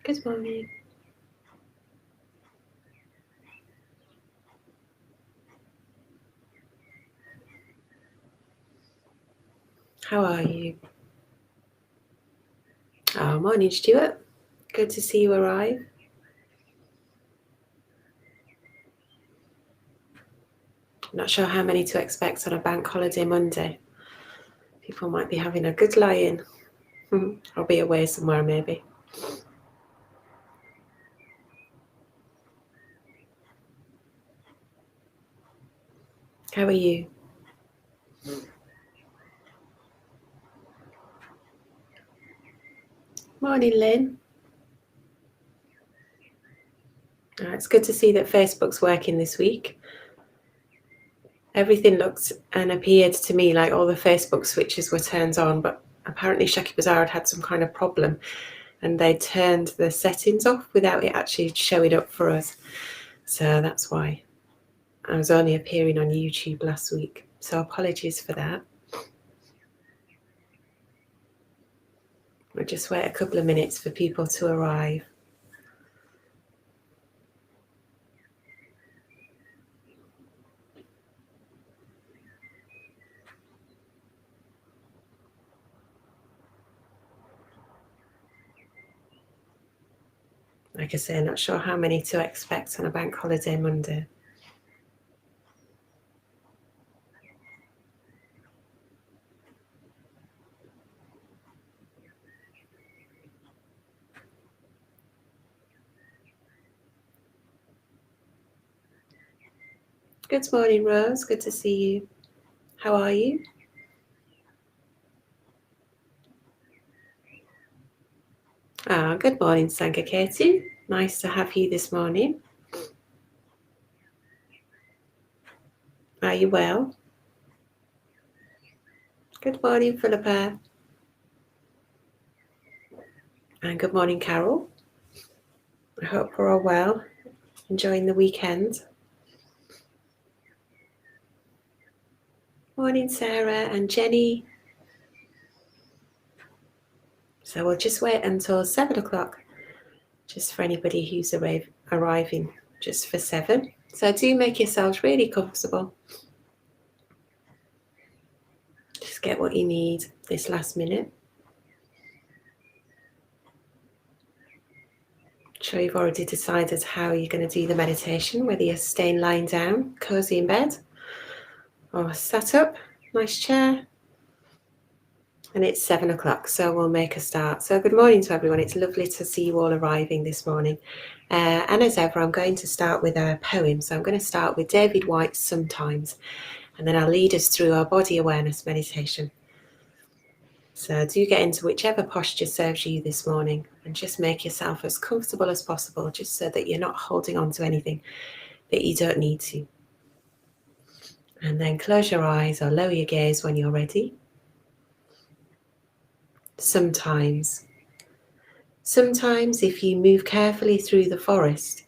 Good morning. How are you? Oh, morning, Stuart. Good to see you arrive. Not sure how many to expect on a bank holiday Monday. People might be having a good lie-in. I'll be away somewhere maybe. How are you? Morning, Lynn. It's good to see that Facebook's working this week. Everything looked and appeared to me like all the Facebook switches were turned on, but apparently Shaki Bazaar had had some kind of problem and they turned the settings off without it actually showing up for us. So that's why I was only appearing on YouTube last week. So apologies for that. We'll just wait a couple of minutes for people to arrive. Like I say, not sure how many to expect on a bank holiday Monday. Good morning, Rose. Good to see you. How are you? Good morning, Sangaketu. Nice to have you this morning. Are you well? Good morning, Philippa. And good morning, Carol. I hope we're all well, enjoying the weekend. Morning, Sarah and Jenny. So we'll just wait until 7 o'clock, just for anybody who's arriving just for 7. So do make yourselves really comfortable. Just get what you need this last minute. I'm sure you've already decided how you're going to do the meditation, whether you're staying lying down, cozy in bed, or sat up, nice chair. And it's 7 o'clock, so we'll make a start. So good morning to everyone. It's lovely to see you all arriving this morning. And as ever, I'm going to start with a poem. So I'm going to start with David Whyte's Sometimes, and then I'll lead us through our body awareness meditation. So do get into whichever posture serves you this morning, and just make yourself as comfortable as possible, just so that you're not holding on to anything that you don't need to. And then close your eyes or lower your gaze when you're ready. Sometimes if you move carefully through the forest,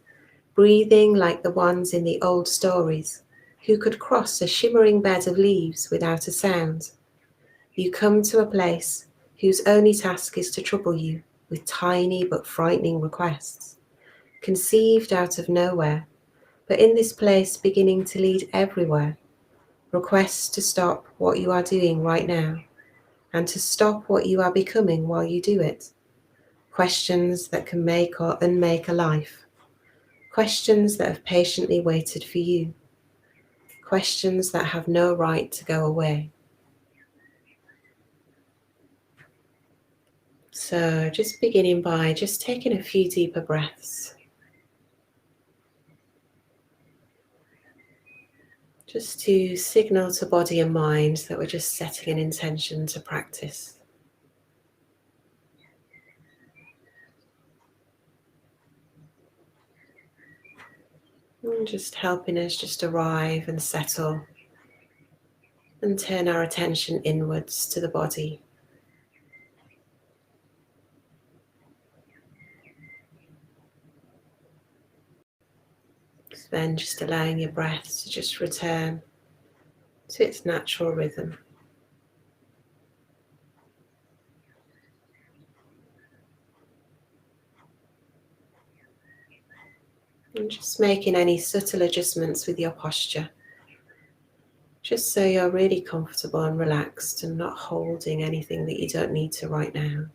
breathing like the ones in the old stories, who could cross a shimmering bed of leaves without a sound, you come to a place whose only task is to trouble you with tiny but frightening requests, conceived out of nowhere, but in this place beginning to lead everywhere, requests to stop what you are doing right now, and to stop what you are becoming while you do it. Questions that can make or unmake a life. Questions that have patiently waited for you. Questions that have no right to go away. So just beginning by just taking a few deeper breaths. Just to signal to body and mind that we're just setting an intention to practice. And just helping us just arrive and settle and turn our attention inwards to the body. Then just allowing your breath to just return to its natural rhythm. And just making any subtle adjustments with your posture, just so you're really comfortable and relaxed and not holding anything that you don't need to right now.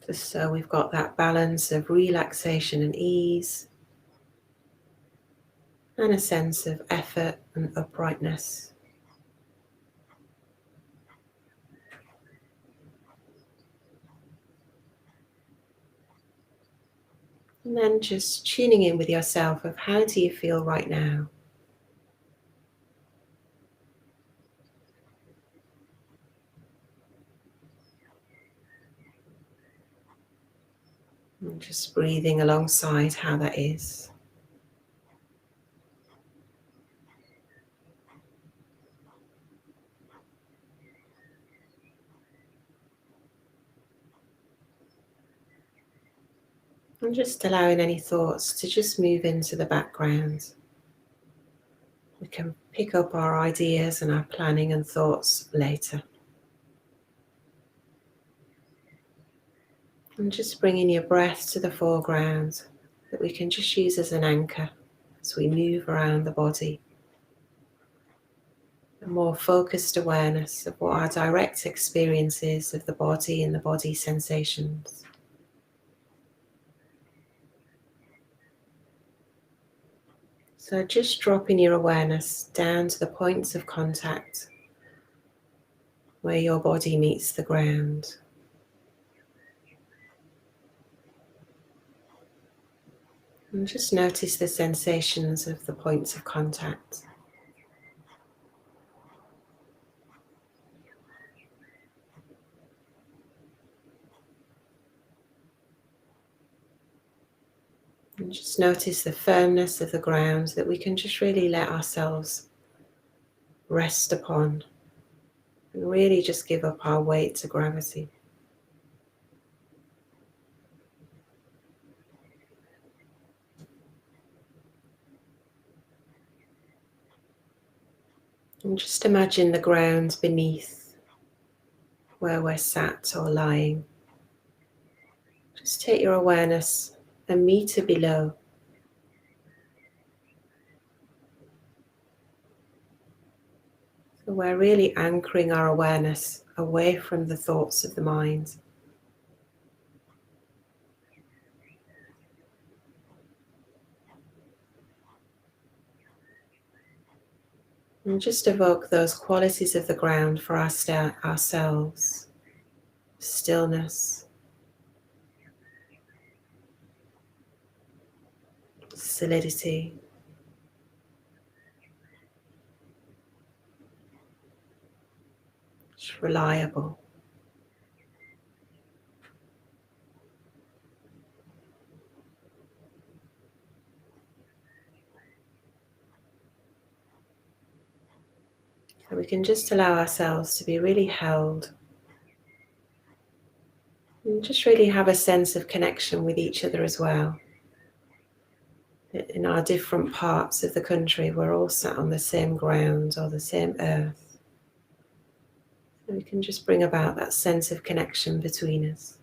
Just so we've got that balance of relaxation and ease, and a sense of effort and uprightness. And then just tuning in with yourself of how do you feel right now? And just breathing alongside how that is. And just allowing any thoughts to just move into the background. We can pick up our ideas and our planning and thoughts later. And just bringing your breath to the foreground that we can just use as an anchor as we move around the body. A more focused awareness of what our direct experience is of the body and the body sensations. So just dropping your awareness down to the points of contact where your body meets the ground. And just notice the sensations of the points of contact. And just notice the firmness of the ground that we can just really let ourselves rest upon and really just give up our weight to gravity. And just imagine the ground beneath where we're sat or lying. Just take your awareness a meter below. So we're really anchoring our awareness away from the thoughts of the mind. And just evoke those qualities of the ground for ourselves. Stillness, solidity, just reliable. So we can just allow ourselves to be really held and just really have a sense of connection with each other as well. In our different parts of the country, we're all sat on the same ground or the same earth. So we can just bring about that sense of connection between us.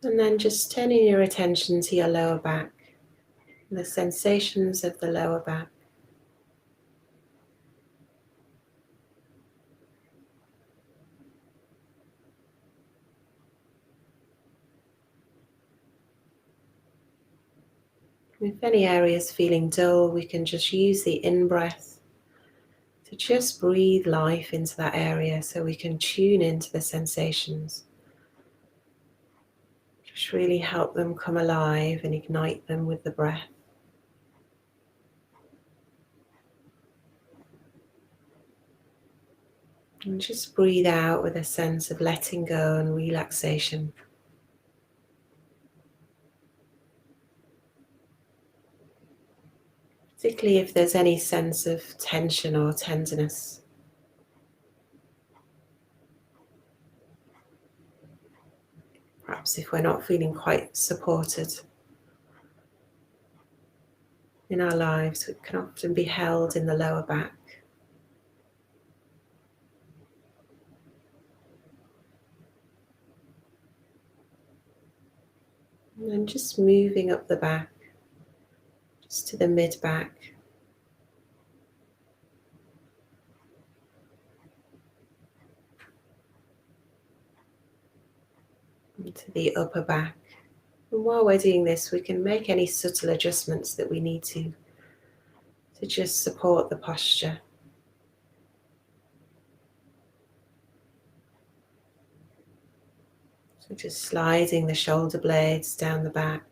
And then just turning your attention to your lower back, the sensations of the lower back. If any area is feeling dull, we can just use the in-breath to just breathe life into that area so we can tune into the sensations. Just really help them come alive and ignite them with the breath. And just breathe out with a sense of letting go and relaxation. Particularly if there's any sense of tension or tenderness. Perhaps helps if we're not feeling quite supported in our lives. It can often be held in the lower back. And then just moving up the back, just to the mid back. Into the upper back. And while we're doing this, we can make any subtle adjustments that we need to just support the posture. So just sliding the shoulder blades down the back,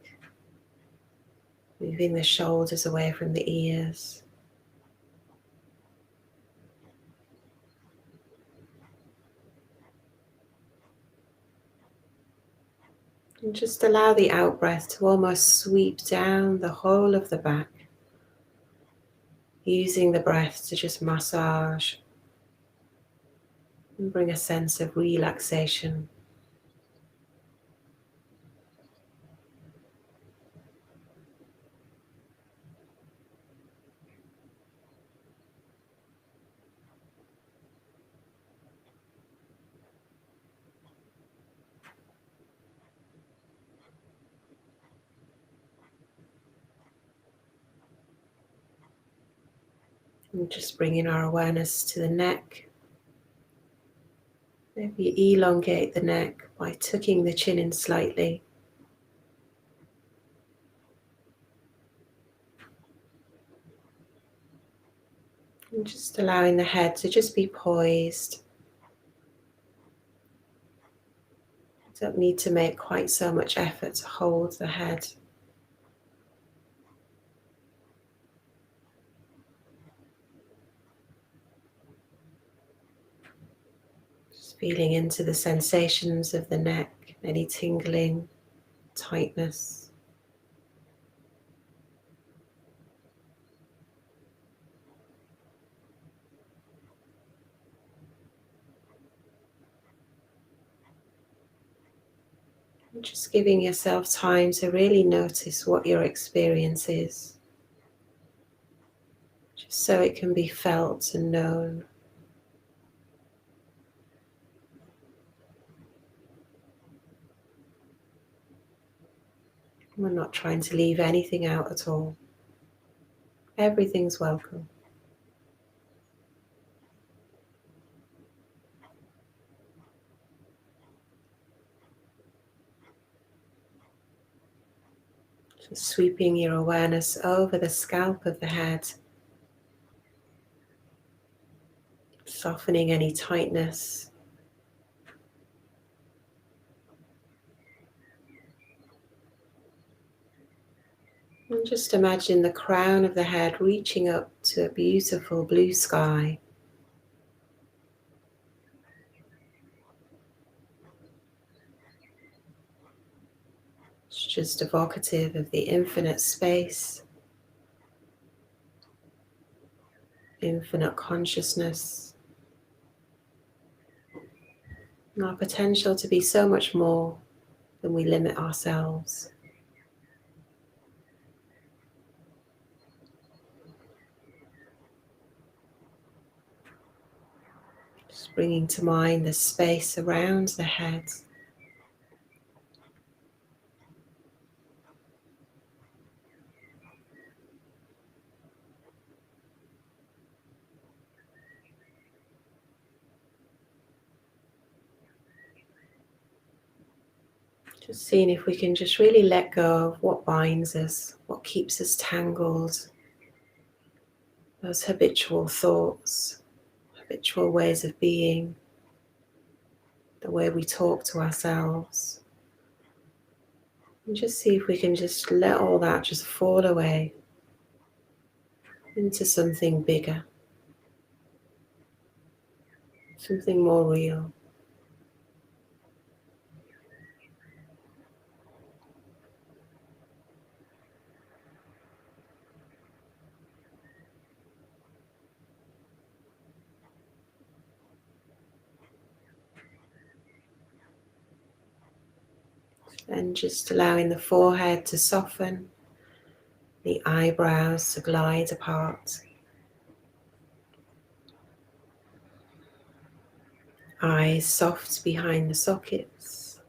moving the shoulders away from the ears. And just allow the out-breath to almost sweep down the whole of the back, using the breath to just massage and bring a sense of relaxation. And just bringing our awareness to the neck. Maybe elongate the neck by tucking the chin in slightly. And just allowing the head to just be poised. Don't need to make quite so much effort to hold the head. Just feeling into the sensations of the neck, any tingling, tightness. And just giving yourself time to really notice what your experience is, just so it can be felt and known. We're not trying to leave anything out at all. Everything's welcome. Just sweeping your awareness over the scalp of the head, softening any tightness. And just imagine the crown of the head reaching up to a beautiful blue sky. It's just evocative of the infinite space, infinite consciousness, and our potential to be so much more than we limit ourselves. Just bringing to mind the space around the head. Just seeing if we can just really let go of what binds us, what keeps us tangled, those habitual thoughts, habitual ways of being, the way we talk to ourselves. And just see if we can just let all that just fall away into something bigger, something more real. Then just allowing the forehead to soften, the eyebrows to glide apart, eyes soft behind the sockets,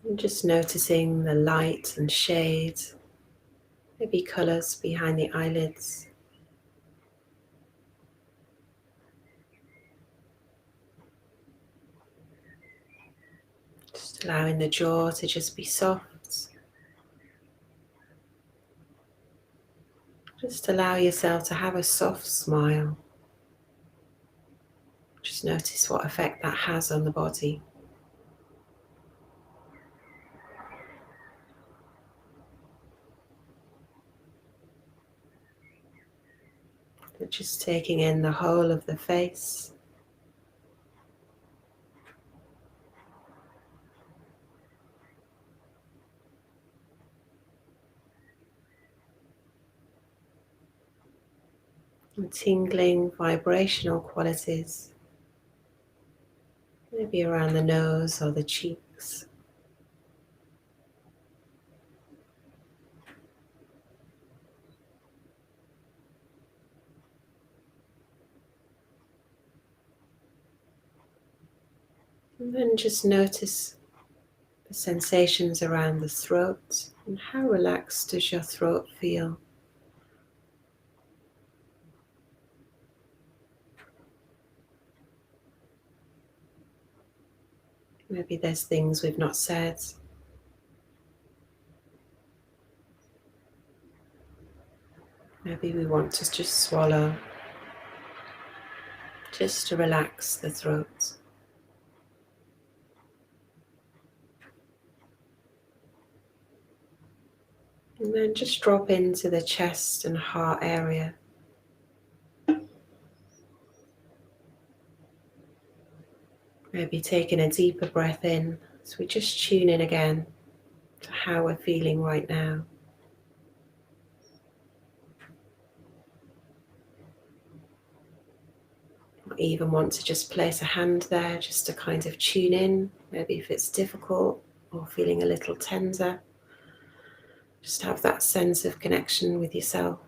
and just noticing the light and shade, maybe colours behind the eyelids. Just allowing the jaw to just be soft. Just allow yourself to have a soft smile. Just notice what effect that has on the body. But just taking in the whole of the face. And tingling vibrational qualities, maybe around the nose or the cheeks. And then just notice the sensations around the throat and how relaxed does your throat feel. Maybe there's things we've not said. Maybe we want to just swallow, just to relax the throat. And then just drop into the chest and heart area. Maybe taking a deeper breath in, so we just tune in again to how we're feeling right now. Or even want to just place a hand there just to kind of tune in, maybe if it's difficult or feeling a little tenser. Just have that sense of connection with yourself.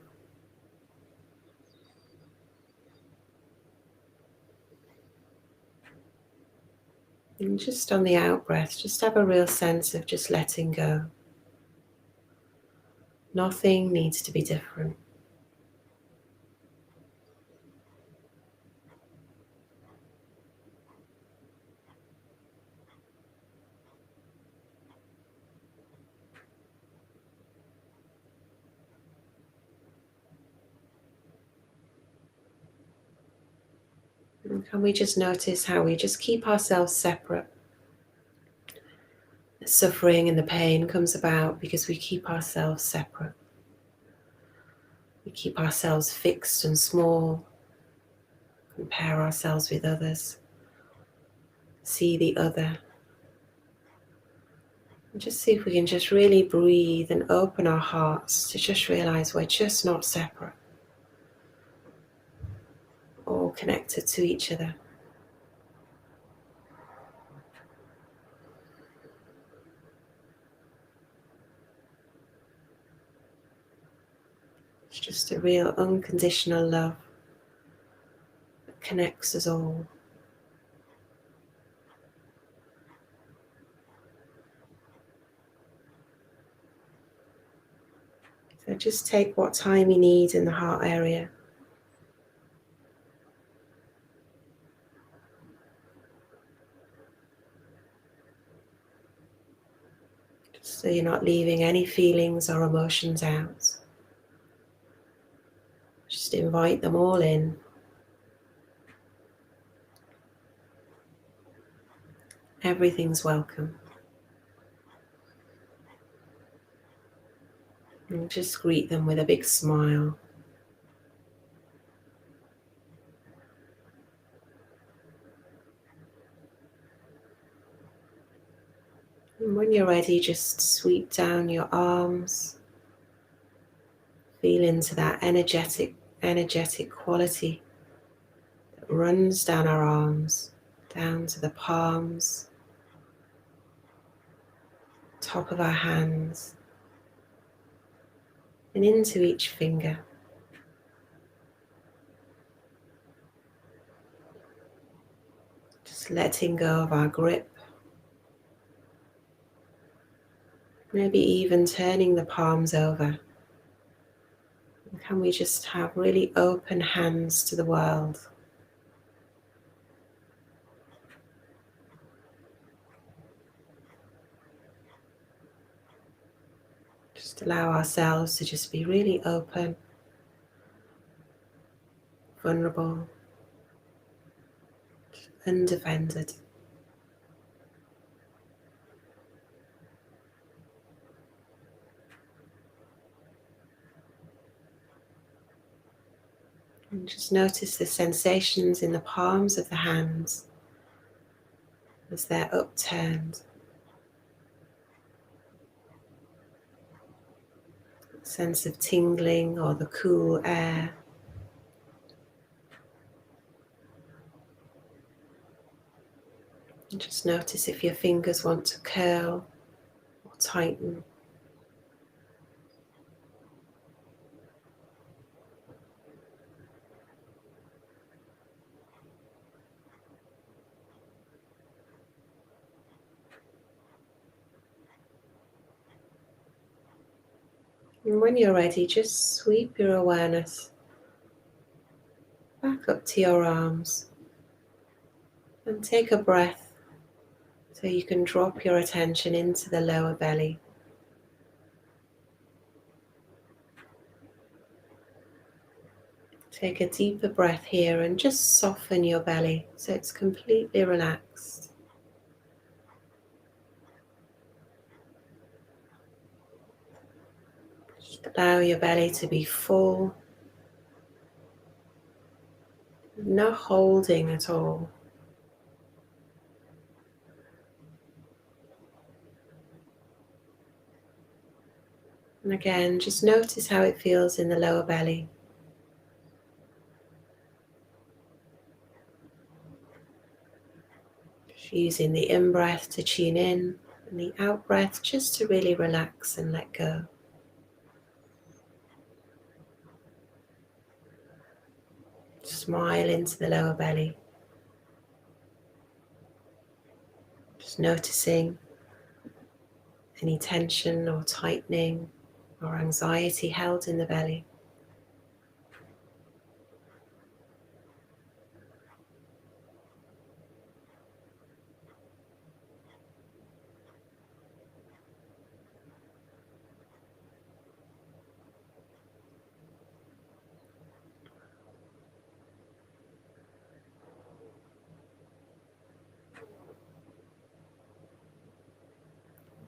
And just on the out breath, just have a real sense of just letting go. Nothing needs to be different. And can we just notice how we just keep ourselves separate? The suffering and the pain comes about because we keep ourselves separate. We keep ourselves fixed and small, compare ourselves with others, see the other. And just see if we can just really breathe and open our hearts to just realize we're just not separate, all connected to each other. It's just a real unconditional love that connects us all. So just take what time you need in the heart area. Just so you're not leaving any feelings or emotions out. Just invite them all in. Everything's welcome. And just greet them with a big smile. And when you're ready, just sweep down your arms. Feel into that energetic quality that runs down our arms, down to the palms, top of our hands and into each finger. Just letting go of our grip. Maybe even turning the palms over. And can we just have really open hands to the world? Just allow ourselves to just be really open, vulnerable, undefended. And just notice the sensations in the palms of the hands as they're upturned. A sense of tingling or the cool air. And just notice if your fingers want to curl or tighten. And when you're ready, just sweep your awareness back up to your arms and take a breath so you can drop your attention into the lower belly. Take a deeper breath here and just soften your belly so it's completely relaxed. Just allow your belly to be full, no holding at all. And again, just notice how it feels in the lower belly. Just using the in-breath to tune in and the out-breath just to really relax and let go. Smile into the lower belly. Just noticing any tension or tightening or anxiety held in the belly.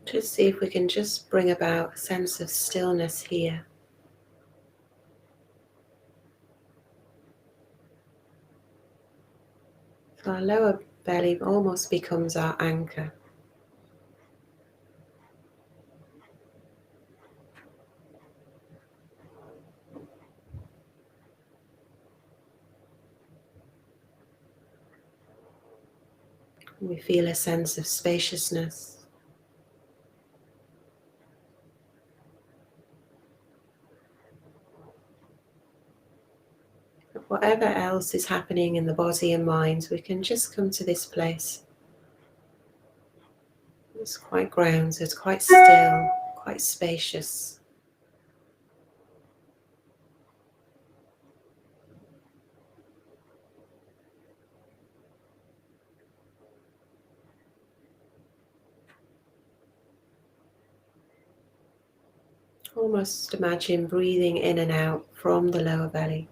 Just see if we can just bring about a sense of stillness here. So our lower belly almost becomes our anchor. We feel a sense of spaciousness. Whatever else is happening in the body and mind, we can just come to this place. It's quite grounded, quite still, quite spacious. Almost imagine breathing in and out from the lower belly.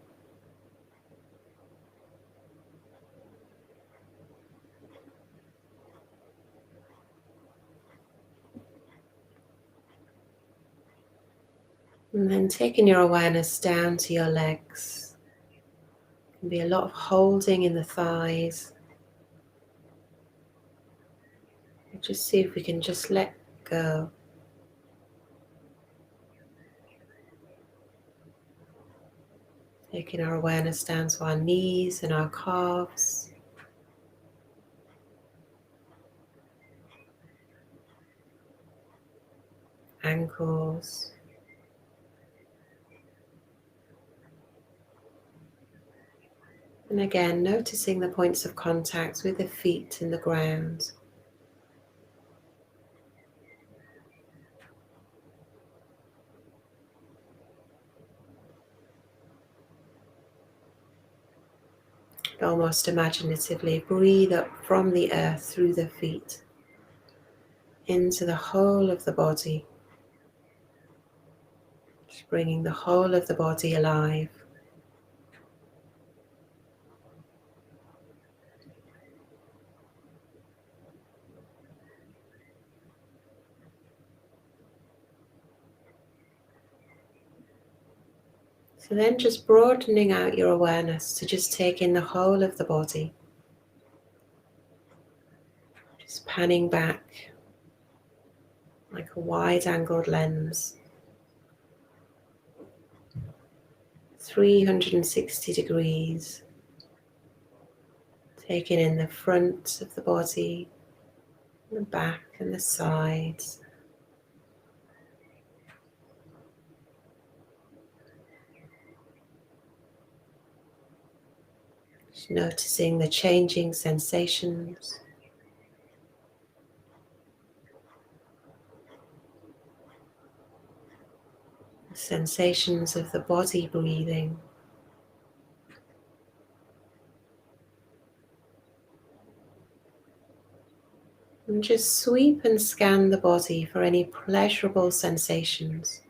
And then taking your awareness down to your legs. There can be a lot of holding in the thighs. Just see if we can just let go. Taking our awareness down to our knees and our calves. ankles. And again, noticing the points of contact with the feet in the ground. Almost imaginatively, breathe up from the earth through the feet into the whole of the body, just bringing the whole of the body alive. So then just broadening out your awareness to just take in the whole of the body. Just panning back like a wide-angled lens, 360 degrees, taking in the front of the body, the back and the sides. Just noticing the changing sensations. Sensations of the body breathing. And just sweep and scan the body for any pleasurable sensations.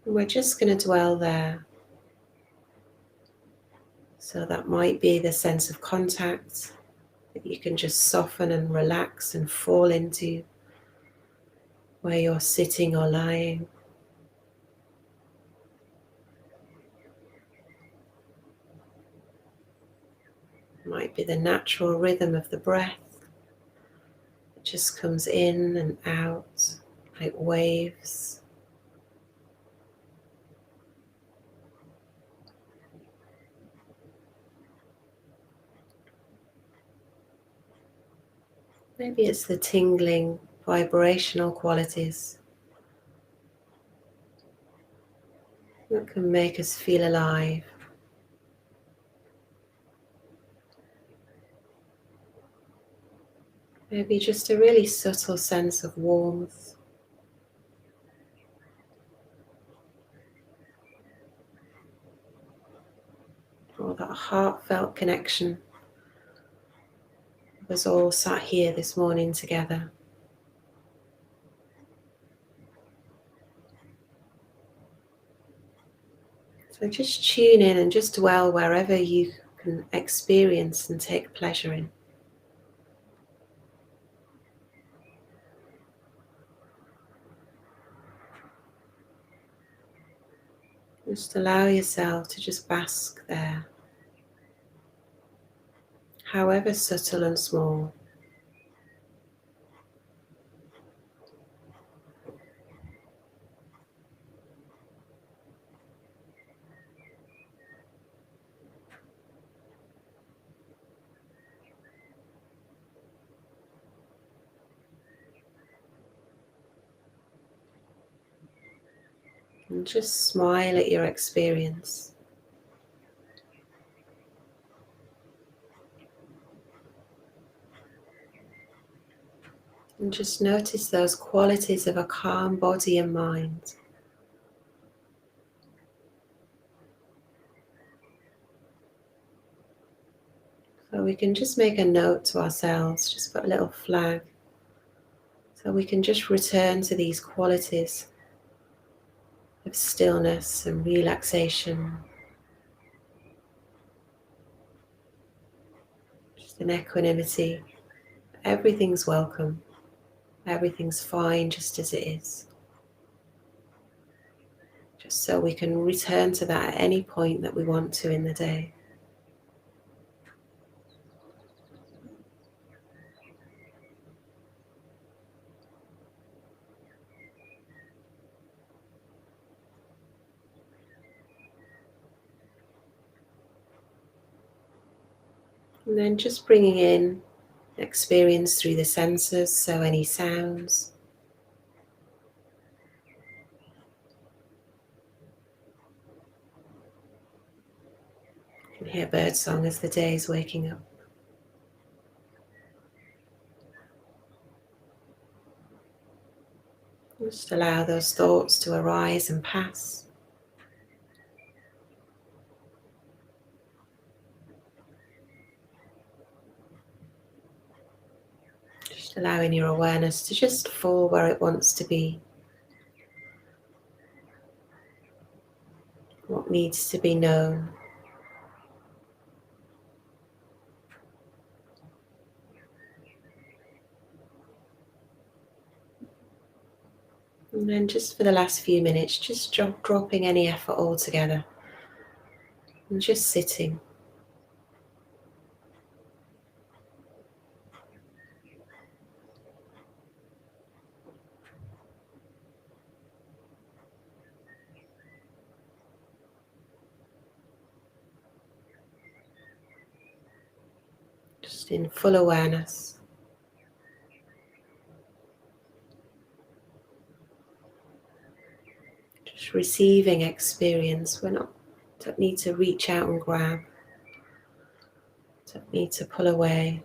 And we're just going to dwell there. So that might be the sense of contact that you can just soften and relax and fall into where you're sitting or lying. It might be the natural rhythm of the breath. It just comes in and out like waves. Maybe it's the tingling, vibrational qualities that can make us feel alive. Maybe just a really subtle sense of warmth. Or that heartfelt connection of us all sat here this morning together. So just tune in and just dwell wherever you can experience and take pleasure in. Just allow yourself to just bask there, however subtle and small. And just smile at your experience. And just notice those qualities of a calm body and mind. So we can just make a note to ourselves, just put a little flag. So we can just return to these qualities of stillness and relaxation. Just an equanimity. Everything's welcome. Everything's fine just as it is. Just so we can return to that at any point that we want to in the day. And then just bringing in experience through the senses, so any sounds. You can hear birdsong as the day is waking up. Just allow those thoughts to arise and pass. Just allowing your awareness to just fall where it wants to be. What needs to be known. And then just for the last few minutes, just dropping any effort altogether. And just sitting. Just in full awareness. Just receiving experience. Don't need to reach out and grab. Don't need to pull away.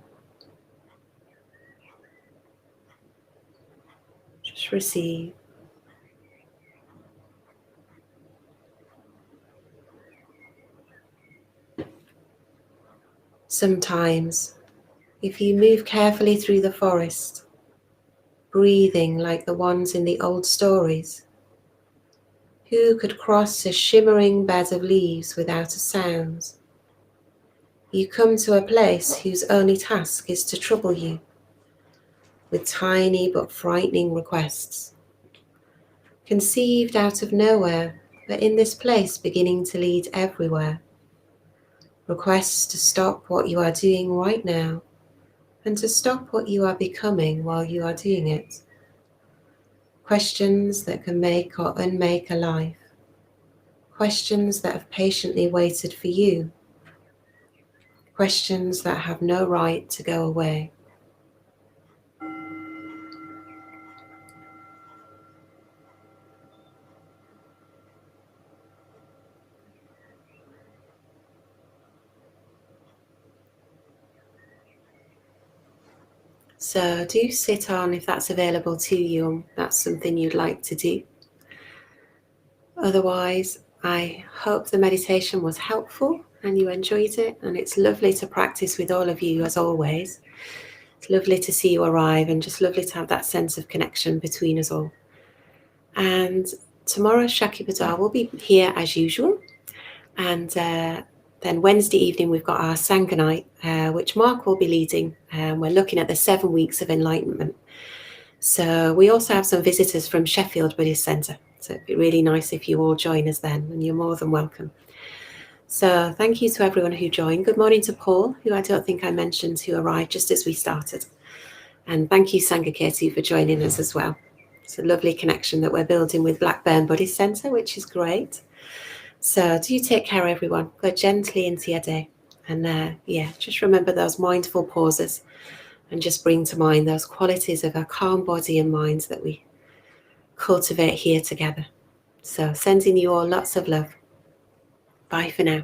Just receive. Sometimes, if you move carefully through the forest, breathing like the ones in the old stories, who could cross a shimmering bed of leaves without a sound? You come to a place whose only task is to trouble you with tiny but frightening requests, conceived out of nowhere, but in this place beginning to lead everywhere. Requests to stop what you are doing right now and to stop what you are becoming while you are doing it. Questions that can make or unmake a life. Questions that have patiently waited for you. Questions that have no right to go away. So do sit on if that's available to you and that's something you'd like to do. Otherwise, I hope the meditation was helpful and you enjoyed it, and it's lovely to practice with all of you as always. It's lovely to see you arrive and just lovely to have that sense of connection between us all. And tomorrow Shakti will be here as usual, and then Wednesday evening we've got our Sangha night, which Mark will be leading, and we're looking at the 7 weeks of enlightenment. So we also have some visitors from York Buddhist Centre, so it'd be really nice if you all join us then, and you're more than welcome. So thank you to everyone who joined. Good morning to Paul, who I don't think I mentioned, who arrived just as we started. And thank you, Sangha Ketu, for joining us as well. It's a lovely connection that we're building with Blackburn Buddhist Centre, which is great. So do take care, everyone. Go gently into your day. And just remember those mindful pauses and just bring to mind those qualities of a calm body and mind that we cultivate here together. So sending you all lots of love. Bye for now.